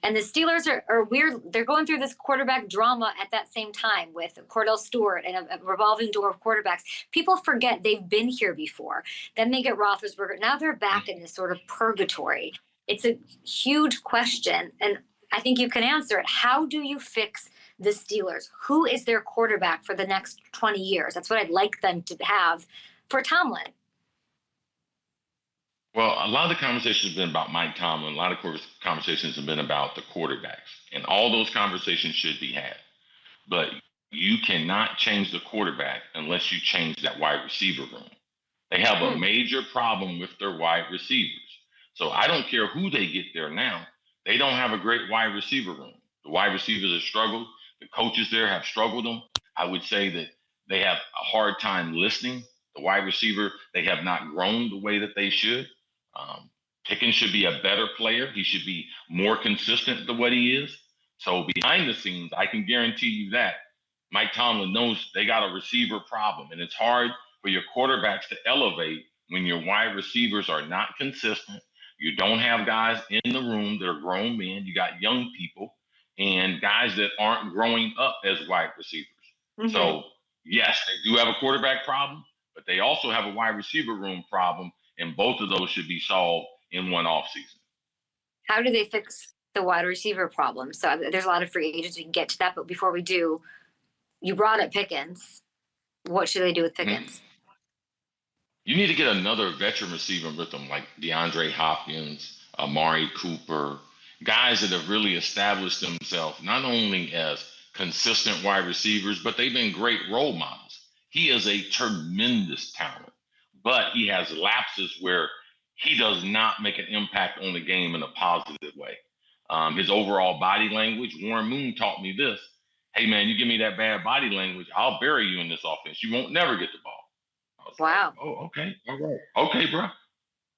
And the Steelers are weird. They're going through this quarterback drama at that same time with Cordell Stewart and a revolving door of quarterbacks. People forget they've been here before. Then they get Roethlisberger. Now they're back in this sort of purgatory. It's a huge question, and I think you can answer it. How do you fix the Steelers? Who is their quarterback for the next 20 years? That's what I'd like them to have for Tomlin. Well, a lot of the conversations have been about Mike Tomlin. A lot of conversations have been about the quarterbacks, and all those conversations should be had. But you cannot change the quarterback unless you change that wide receiver room. They have a major problem with their wide receivers. So I don't care who they get there now. They don't have a great wide receiver room. The wide receivers have struggled. The coaches there have struggled them. I would say that they have a hard time listening. The wide receiver, they have not grown the way that they should. Pickens should be a better player. He should be more consistent than what he is. So behind the scenes, I can guarantee you that Mike Tomlin knows they got a receiver problem. And it's hard for your quarterbacks to elevate when your wide receivers are not consistent. You don't have guys in the room that are grown men. You got young people and guys that aren't growing up as wide receivers. So, yes, they do have a quarterback problem, but they also have a wide receiver room problem. And both of those should be solved in one offseason. How do they fix the wide receiver problem? So there's a lot of free agents. We can get to that. But before we do, you brought up Pickens. What should they do with Pickens? You need to get another veteran receiver with them, like DeAndre Hopkins, Amari Cooper, guys that have really established themselves not only as consistent wide receivers, but they've been great role models. He is a tremendous talent. But he has lapses where he does not make an impact on the game in a positive way. His overall body language, Warren Moon taught me this. Hey, man, you give me that bad body language, I'll bury you in this offense. You won't never get the ball. I was wow. Like, oh, okay. All right. Okay, bro.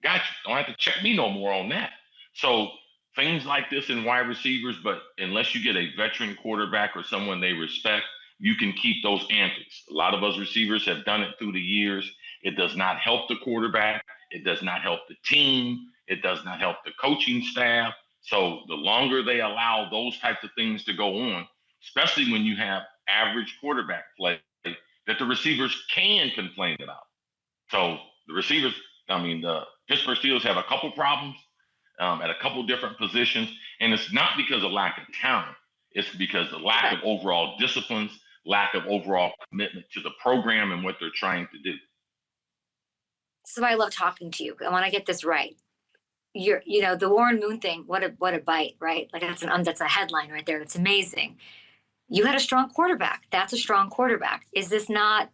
Got you. Don't have to check me no more on that. So things like this in wide receivers, but unless you get a veteran quarterback or someone they respect, you can keep those antics. A lot of us receivers have done it through the years. It does not help the quarterback. It does not help the team. It does not help the coaching staff. So the longer they allow those types of things to go on, especially when you have average quarterback play that the receivers can complain about. So the receivers, the Pittsburgh Steelers have a couple problems at a couple different positions. And it's not because of lack of talent. It's because of lack of overall disciplines, lack of overall commitment to the program and what they're trying to do. This is why I love talking to you. I want to get this right. The Warren Moon thing, what a bite, right? Like that's a headline right there. That's amazing. You had a strong quarterback. That's a strong quarterback. Is this not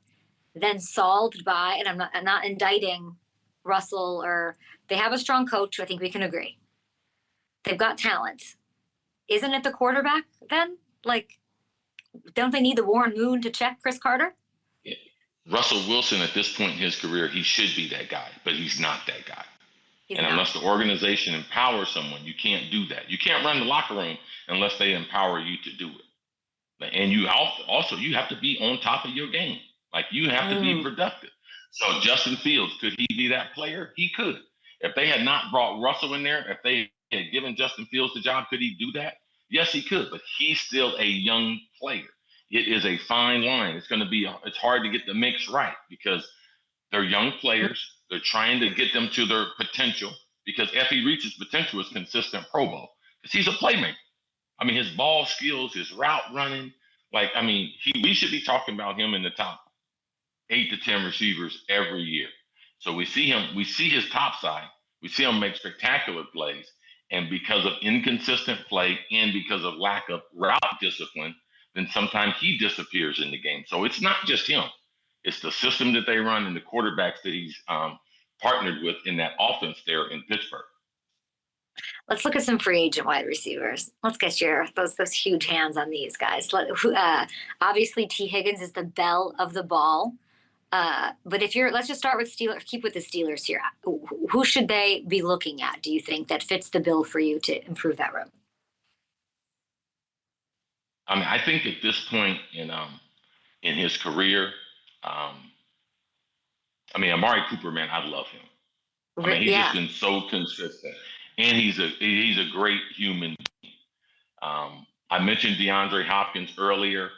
then solved by, and I'm not indicting Russell, or they have a strong coach, I think we can agree. They've got talent. Isn't it the quarterback then? Like, don't they need the Warren Moon to check Chris Carter? Yeah. Russell Wilson, at this point in his career, he should be that guy, but he's not that guy. Unless the organization empowers someone, you can't do that. You can't run the locker room unless they empower you to do it. And you also you have to be on top of your game. Like, you have to be productive. So Justin Fields, could he be that player? He could. If they had not brought Russell in there, if they had given Justin Fields the job, could he do that? Yes, he could, but he's still a young player. It is a fine line. It's hard to get the mix right because they're young players. They're trying to get them to their potential, because if he reaches potential, it's consistent Pro Bowl, because he's a playmaker. His ball skills, his route running, we should be talking about him in the top 8 to 10 receivers every year. So we see his top side. We see him make spectacular plays. And because of inconsistent play and because of lack of route discipline, then sometimes he disappears in the game. So it's not just him. It's the system that they run and the quarterbacks that he's partnered with in that offense there in Pittsburgh. Let's look at some free agent wide receivers. Let's get those huge hands on these guys. Obviously, T. Higgins is the belle of the ball. But let's just start with keep with the Steelers here. Who should they be looking at, do you think, that fits the bill for you to improve that room? I think at this point in his career, Amari Cooper, man, I love him. He's just been so consistent, and he's a great human being. I mentioned DeAndre Hopkins earlier.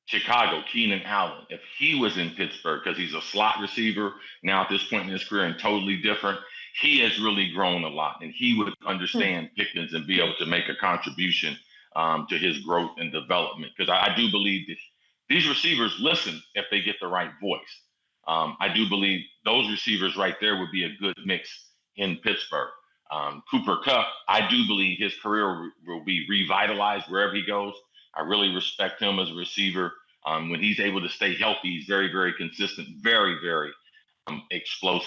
Chicago, Keenan Allen, if he was in Pittsburgh, because he's a slot receiver now at this point in his career and totally different, he has really grown a lot, and he would understand Pickens and be able to make a contribution to his growth and development. Because I do believe that these receivers listen if they get the right voice. I do believe those receivers right there would be a good mix in Pittsburgh. Cooper Kupp, I do believe his career will be revitalized wherever he goes. I really respect him as a receiver. When he's able to stay healthy, he's very, very consistent, very, very explosive.